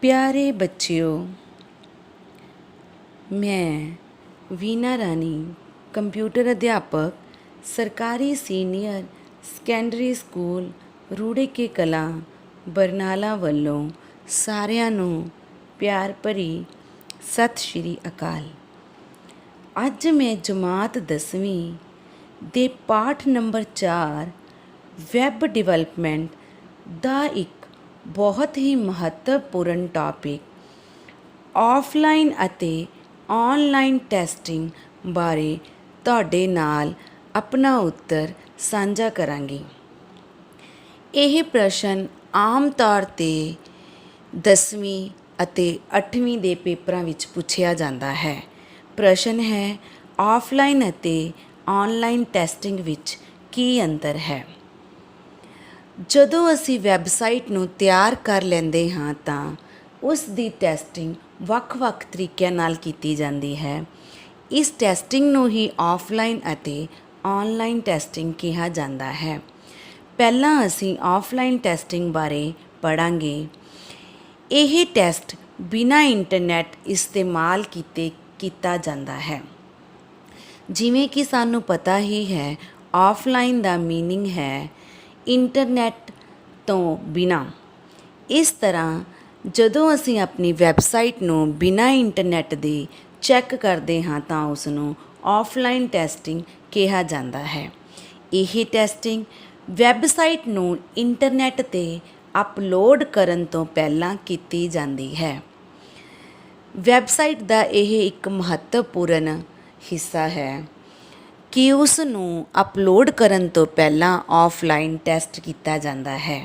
प्यारे बच्चों, मैं वीना रानी कंप्यूटर अध्यापक सरकारी सीनियर सैकेंडरी स्कूल रूड़े के कलां बरनाला ਵੱਲੋਂ ਸਾਰਿਆਂ ਨੂੰ ਪਿਆਰ ਭਰੀ ਸਤਿ ਸ਼੍ਰੀ ਅਕਾਲ। ਅੱਜ ਮੈਂ ਜਮਾਤ 10ਵੀਂ ਦੇ ਪਾਠ ਨੰਬਰ 4 ਵੈਬ ਡਿਵੈਲਪਮੈਂਟ ਦਾ ਇੱਕ ਬਹੁਤ ਹੀ ਮਹੱਤਵਪੂਰਨ ਟੌਪਿਕ ਆਫਲਾਈਨ ਅਤੇ ਆਨਲਾਈਨ ਟੈਸਟਿੰਗ ਬਾਰੇ ਤੁਹਾਡੇ ਨਾਲ ਆਪਣਾ ਉੱਤਰ ਸਾਂਝਾ ਕਰਾਂਗੀ। ਇਹ ਪ੍ਰਸ਼ਨ ਆਮ ਤੌਰ 'ਤੇ 10ਵੀਂ ਅਤੇ 8ਵੀਂ ਦੇ ਪੇਪਰਾਂ ਵਿੱਚ ਪੁੱਛਿਆ ਜਾਂਦਾ ਹੈ। ਪ੍ਰਸ਼ਨ ਹੈ, ਆਫਲਾਈਨ ਅਤੇ ਆਨਲਾਈਨ ਟੈਸਟਿੰਗ ਵਿੱਚ ਕੀ ਅੰਤਰ ਹੈ? ਜਦੋਂ ਅਸੀਂ ਵੈੱਬਸਾਈਟ ਨੂੰ ਤਿਆਰ ਕਰ ਲੈਂਦੇ ਹਾਂ ਤਾਂ ਉਸ ਦੀ ਟੈਸਟਿੰਗ ਵੱਖ-ਵੱਖ ਤਰੀਕਿਆਂ ਨਾਲ ਕੀਤੀ ਜਾਂਦੀ ਹੈ। ਇਸ ਟੈਸਟਿੰਗ ਨੂੰ ਹੀ ਆਫਲਾਈਨ ਅਤੇ ਆਨਲਾਈਨ ਟੈਸਟਿੰਗ ਕਿਹਾ ਜਾਂਦਾ ਹੈ। ਪਹਿਲਾਂ ਅਸੀਂ ਆਫਲਾਈਨ ਟੈਸਟਿੰਗ ਬਾਰੇ ਪੜ੍ਹਾਂਗੇ। ਇਹ ਟੈਸਟ ਬਿਨਾਂ ਇੰਟਰਨੈਟ ਇਸਤੇਮਾਲ ਕੀਤਾ ਜਾਂਦਾ ਹੈ। ਜਿਵੇਂ ਕਿ ਸਾਨੂੰ ਪਤਾ ਹੀ ਹੈ, ਆਫਲਾਈਨ ਦਾ ਮੀਨਿੰਗ ਹੈ ਇੰਟਰਨੈਟ ਤੋਂ ਬਿਨਾਂ। ਇਸ ਤਰ੍ਹਾਂ ਜਦੋਂ ਅਸੀਂ ਆਪਣੀ ਵੈੱਬਸਾਈਟ ਨੂੰ ਬਿਨਾਂ ਇੰਟਰਨੈਟ ਦੇ ਚੈੱਕ ਕਰਦੇ ਹਾਂ ਤਾਂ ਉਸ ਨੂੰ ਆਫਲਾਈਨ ਟੈਸਟਿੰਗ ਕਿਹਾ ਜਾਂਦਾ ਹੈ। ਇਹ ਟੈਸਟਿੰਗ ਵੈੱਬਸਾਈਟ ਨੂੰ ਇੰਟਰਨੈਟ 'ਤੇ ਅਪਲੋਡ ਕਰਨ ਤੋਂ ਪਹਿਲਾਂ ਕੀਤੀ ਜਾਂਦੀ ਹੈ। ਵੈੱਬਸਾਈਟ ਦਾ ਇਹ ਇੱਕ ਮਹੱਤਵਪੂਰਨ ਹਿੱਸਾ ਹੈ ਕਿ ਉਸ ਨੂੰ ਅਪਲੋਡ ਕਰਨ ਤੋਂ ਪਹਿਲਾਂ ਆਫਲਾਈਨ ਟੈਸਟ ਕੀਤਾ ਜਾਂਦਾ ਹੈ।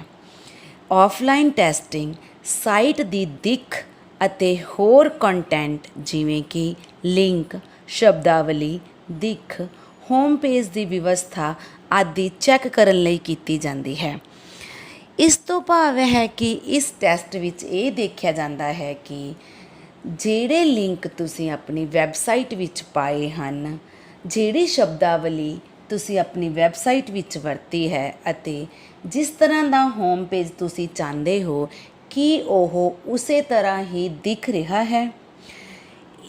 ਆਫਲਾਈਨ ਟੈਸਟਿੰਗ ਸਾਈਟ ਦੀ ਦਿੱਖ ਅਤੇ ਹੋਰ ਕੰਟੈਂਟ ਜਿਵੇਂ ਕਿ ਲਿੰਕ, ਸ਼ਬਦਾਵਲੀ, ਦਿੱਖ, ਹੋਮ ਪੇਜ ਦੀ ਵਿਵਸਥਾ ਆਦਿ ਚੈੱਕ ਕਰਨ ਲਈ ਕੀਤੀ ਜਾਂਦੀ ਹੈ। ਇਸ ਤੋਂ ਭਾਵ ਹੈ ਕਿ ਇਸ ਟੈਸਟ ਵਿੱਚ ਇਹ ਦੇਖਿਆ ਜਾਂਦਾ ਹੈ ਕਿ ਜਿਹੜੇ ਲਿੰਕ ਤੁਸੀਂ ਆਪਣੀ ਵੈੱਬਸਾਈਟ ਵਿੱਚ ਪਾਏ ਹਨ, ਜਿਹੜੀ ਸ਼ਬਦਾਵਲੀ ਤੁਸੀਂ ਆਪਣੀ ਵੈੱਬਸਾਈਟ ਵਿੱਚ ਵਰਤੀ ਹੈ ਅਤੇ ਜਿਸ ਤਰ੍ਹਾਂ ਦਾ ਹੋਮ ਪੇਜ ਤੁਸੀਂ ਚਾਹੁੰਦੇ ਹੋ, ਕੀ ਉਹ ਉਸੇ ਤਰ੍ਹਾਂ ਹੀ ਦਿਖ ਰਿਹਾ ਹੈ?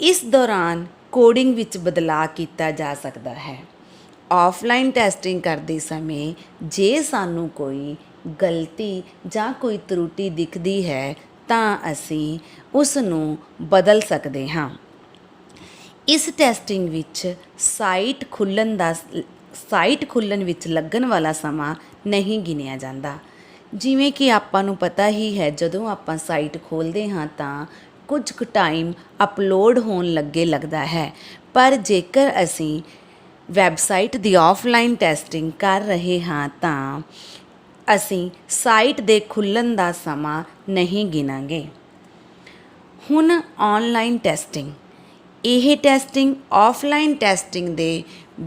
ਇਸ ਦੌਰਾਨ ਕੋਡਿੰਗ ਵਿੱਚ ਬਦਲਾਅ ਕੀਤਾ ਜਾ ਸਕਦਾ ਹੈ। ਆਫਲਾਈਨ ਟੈਸਟਿੰਗ ਕਰਦੇ ਸਮੇਂ ਜੇ ਸਾਨੂੰ ਕੋਈ ਗਲਤੀ ਜਾਂ ਕੋਈ ਤਰੁੱਟੀ ਦਿਖਦੀ ਹੈ ਤਾਂ ਅਸੀਂ ਉਸ ਨੂੰ ਬਦਲ ਸਕਦੇ ਹਾਂ। ਇਸ ਟੈਸਟਿੰਗ ਵਿੱਚ ਸਾਈਟ ਖੁੱਲ੍ਹਣ ਵਿੱਚ ਲੱਗਣ ਵਾਲਾ ਸਮਾਂ ਨਹੀਂ ਗਿਣਿਆ ਜਾਂਦਾ। ਜਿਵੇਂ ਕਿ ਆਪਾਂ ਨੂੰ ਪਤਾ ਹੀ ਹੈ, ਜਦੋਂ ਆਪਾਂ ਸਾਈਟ ਖੋਲ੍ਹਦੇ ਹਾਂ ਤਾਂ ਕੁਝ ਕੁ ਟਾਈਮ ਅਪਲੋਡ ਹੋਣ ਲੱਗੇ ਲੱਗਦਾ ਹੈ, ਪਰ ਜੇਕਰ ਅਸੀਂ ਵੈੱਬਸਾਈਟ ਦੀ ਆਫਲਾਈਨ ਟੈਸਟਿੰਗ ਕਰ ਰਹੇ ਹਾਂ ਤਾਂ ਅਸੀਂ ਸਾਈਟ ਦੇ ਖੁੱਲ੍ਹਣ ਦਾ ਸਮਾਂ ਨਹੀਂ ਗਿਣਾਂਗੇ। ਹੁਣ ਆਨਲਾਈਨ ਟੈਸਟਿੰਗ। ਇਹ ਟੈਸਟਿੰਗ ਆਫਲਾਈਨ ਟੈਸਟਿੰਗ ਦੇ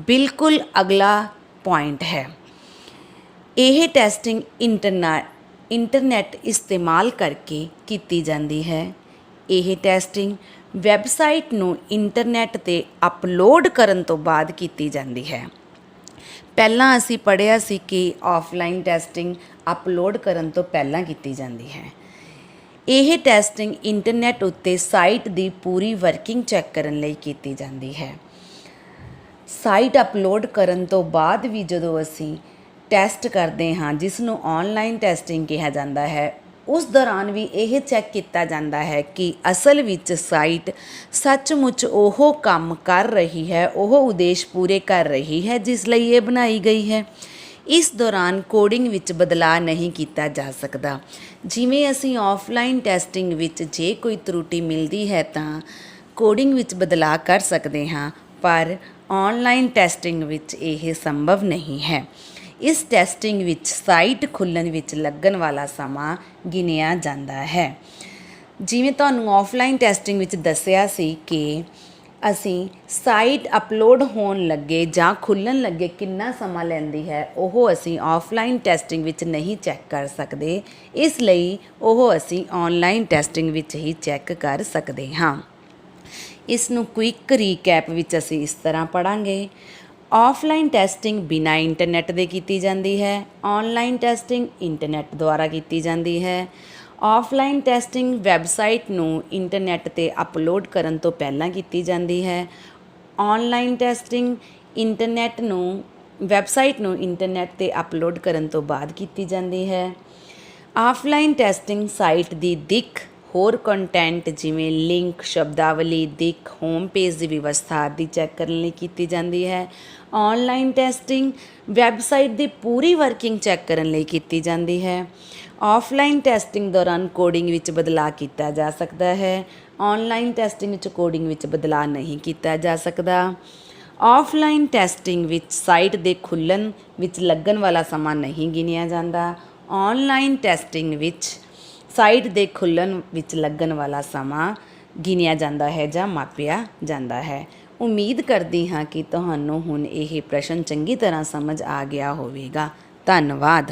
ਬਿਲਕੁਲ ਅਗਲਾ ਪੁਆਇੰਟ ਹੈ। ਇਹ ਟੈਸਟਿੰਗ ਇੰਟਰਨੈਟ ਇਸਤੇਮਾਲ ਕਰਕੇ ਕੀਤੀ ਜਾਂਦੀ ਹੈ। ਇਹ ਟੈਸਟਿੰਗ ਵੈੱਬਸਾਈਟ ਨੂੰ ਇੰਟਰਨੈਟ 'ਤੇ ਅਪਲੋਡ ਕਰਨ ਤੋਂ ਬਾਅਦ ਕੀਤੀ ਜਾਂਦੀ ਹੈ। ਪਹਿਲਾਂ ਅਸੀਂ ਪੜ੍ਹਿਆ ਸੀ ਕਿ ਆਫਲਾਈਨ ਟੈਸਟਿੰਗ ਅਪਲੋਡ ਕਰਨ ਤੋਂ ਪਹਿਲਾਂ ਕੀਤੀ ਜਾਂਦੀ ਹੈ। ਇਹ ਟੈਸਟਿੰਗ ਇੰਟਰਨੈਟ ਉੱਤੇ ਸਾਈਟ ਦੀ ਪੂਰੀ ਵਰਕਿੰਗ ਚੈੱਕ ਕਰਨ ਲਈ ਕੀਤੀ ਜਾਂਦੀ ਹੈ। ਸਾਈਟ ਅਪਲੋਡ ਕਰਨ ਤੋਂ ਬਾਅਦ ਵੀ ਜਦੋਂ ਅਸੀਂ ਟੈਸਟ ਕਰਦੇ ਹਾਂ, ਜਿਸ ਨੂੰ ਆਨਲਾਈਨ ਟੈਸਟਿੰਗ ਕਿਹਾ ਜਾਂਦਾ ਹੈ, ਉਸ ਦੌਰਾਨ ਵੀ ਇਹ ਚੈੱਕ ਕੀਤਾ ਜਾਂਦਾ ਹੈ ਕਿ ਅਸਲ ਵਿੱਚ ਸਾਈਟ ਸੱਚਮੁੱਚ ਉਹ ਕੰਮ ਕਰ ਰਹੀ ਹੈ, ਉਹ ਉਦੇਸ਼ ਪੂਰੇ ਕਰ ਰਹੀ ਹੈ ਜਿਸ ਲਈ ਇਹ ਬਣਾਈ ਗਈ ਹੈ। ਇਸ ਦੌਰਾਨ ਕੋਡਿੰਗ ਵਿੱਚ ਬਦਲਾਅ ਨਹੀਂ ਕੀਤਾ ਜਾ ਸਕਦਾ। ਜਿਵੇਂ ਅਸੀਂ ਆਫਲਾਈਨ ਟੈਸਟਿੰਗ ਵਿੱਚ ਜੇ ਕੋਈ ਤਰੁੱਟੀ ਮਿਲਦੀ ਹੈ ਤਾਂ ਕੋਡਿੰਗ ਵਿੱਚ ਬਦਲਾਅ ਕਰ ਸਕਦੇ ਹਾਂ, ਪਰ ਆਨਲਾਈਨ ਟੈਸਟਿੰਗ ਵਿੱਚ ਇਹ ਸੰਭਵ ਨਹੀਂ ਹੈ। ਇਸ ਟੈਸਟਿੰਗ ਵਿੱਚ ਸਾਈਟ ਖੁੱਲ੍ਹਣ ਵਿੱਚ ਲੱਗਣ ਵਾਲਾ ਸਮਾਂ ਗਿਣਿਆ ਜਾਂਦਾ ਹੈ। ਜਿਵੇਂ ਤੁਹਾਨੂੰ ਆਫਲਾਈਨ ਟੈਸਟਿੰਗ ਵਿੱਚ ਦੱਸਿਆ ਸੀ ਕਿ ਅਸੀਂ ਸਾਈਟ ਅਪਲੋਡ ਹੋਣ ਲੱਗੇ ਜਾਂ ਖੁੱਲ੍ਹਣ ਲੱਗੇ ਕਿੰਨਾ ਸਮਾਂ ਲੈਂਦੀ ਹੈ, ਉਹ ਅਸੀਂ ਆਫਲਾਈਨ ਟੈਸਟਿੰਗ ਵਿੱਚ ਨਹੀਂ ਚੈੱਕ ਕਰ ਸਕਦੇ। ਇਸ ਲਈ ਉਹ ਅਸੀਂ ਆਨਲਾਈਨ ਟੈਸਟਿੰਗ ਵਿੱਚ ਹੀ ਚੈੱਕ ਕਰ ਸਕਦੇ ਹਾਂ। ਇਸ ਨੂੰ ਕੁਇੱਕ ਰੀਕੈਪ ਵਿੱਚ ਅਸੀਂ ਇਸ ਤਰ੍ਹਾਂ ਪੜ੍ਹਾਂਗੇ। ਆਫਲਾਈਨ ਟੈਸਟਿੰਗ ਬਿਨਾਂ ਇੰਟਰਨੈਟ ਦੇ ਕੀਤੀ ਜਾਂਦੀ ਹੈ। ਆਨਲਾਈਨ ਟੈਸਟਿੰਗ ਇੰਟਰਨੈਟ ਦੁਆਰਾ ਕੀਤੀ ਜਾਂਦੀ ਹੈ। ਆਫਲਾਈਨ ਟੈਸਟਿੰਗ ਵੈੱਬਸਾਈਟ ਨੂੰ ਇੰਟਰਨੈੱਟ 'ਤੇ ਅਪਲੋਡ ਕਰਨ ਤੋਂ ਪਹਿਲਾਂ ਕੀਤੀ ਜਾਂਦੀ ਹੈ। ਔਨਲਾਈਨ ਟੈਸਟਿੰਗ ਵੈੱਬਸਾਈਟ ਨੂੰ ਇੰਟਰਨੈੱਟ 'ਤੇ ਅਪਲੋਡ ਕਰਨ ਤੋਂ ਬਾਅਦ ਕੀਤੀ ਜਾਂਦੀ ਹੈ। ਆਫਲਾਈਨ ਟੈਸਟਿੰਗ ਸਾਈਟ ਦੀ ਦਿੱਖ, ਹੋਰ ਕੰਟੈਂਟ ਜਿਵੇਂ ਲਿੰਕ, ਸ਼ਬਦਾਵਲੀ, ਦਿੱਖ, ਹੋਮ ਪੇਜ ਦੀ ਵਿਵਸਥਾ ਆਦਿ ਚੈੱਕ ਕਰਨ ਲਈ ਕੀਤੀ ਜਾਂਦੀ ਹੈ। ਔਨਲਾਈਨ ਟੈਸਟਿੰਗ ਵੈੱਬਸਾਈਟ ਦੀ ਪੂਰੀ ਵਰਕਿੰਗ ਚੈੱਕ ਕਰਨ ਲਈ ਕੀਤੀ ਜਾਂਦੀ ਹੈ। ਆਫਲਾਈਨ ਟੈਸਟਿੰਗ ਦੌਰਾਨ ਕੋਡਿੰਗ ਵਿੱਚ ਬਦਲਾਅ ਕੀਤਾ ਜਾ ਸਕਦਾ ਹੈ। ਔਨਲਾਈਨ ਟੈਸਟਿੰਗ ਵਿੱਚ ਕੋਡਿੰਗ ਵਿੱਚ ਬਦਲਾਅ ਨਹੀਂ ਕੀਤਾ ਜਾ ਸਕਦਾ। ਆਫਲਾਈਨ ਟੈਸਟਿੰਗ ਵਿੱਚ ਸਾਈਟ ਦੇ ਖੁੱਲ੍ਹਣ ਵਿੱਚ ਲੱਗਣ ਵਾਲਾ ਸਮਾਂ ਨਹੀਂ ਗਿਣਿਆ ਜਾਂਦਾ। ਔਨਲਾਈਨ ਟੈਸਟਿੰਗ ਵਿੱਚ ਸਾਈਟ ਦੇ ਖੁੱਲ੍ਹਣ ਵਿੱਚ ਲੱਗਣ ਵਾਲਾ ਸਮਾਂ ਗਿਣਿਆ ਜਾਂਦਾ ਹੈ ਜਾਂ ਮਾਪਿਆ ਜਾਂਦਾ ਹੈ। ਉਮੀਦ ਕਰਦੀ ਹਾਂ ਕਿ ਤੁਹਾਨੂੰ ਹੁਣ ਇਹ ਪ੍ਰਸ਼ਨ ਚੰਗੀ ਤਰ੍ਹਾਂ ਸਮਝ ਆ ਗਿਆ ਹੋਵੇਗਾ। ਧੰਨਵਾਦ।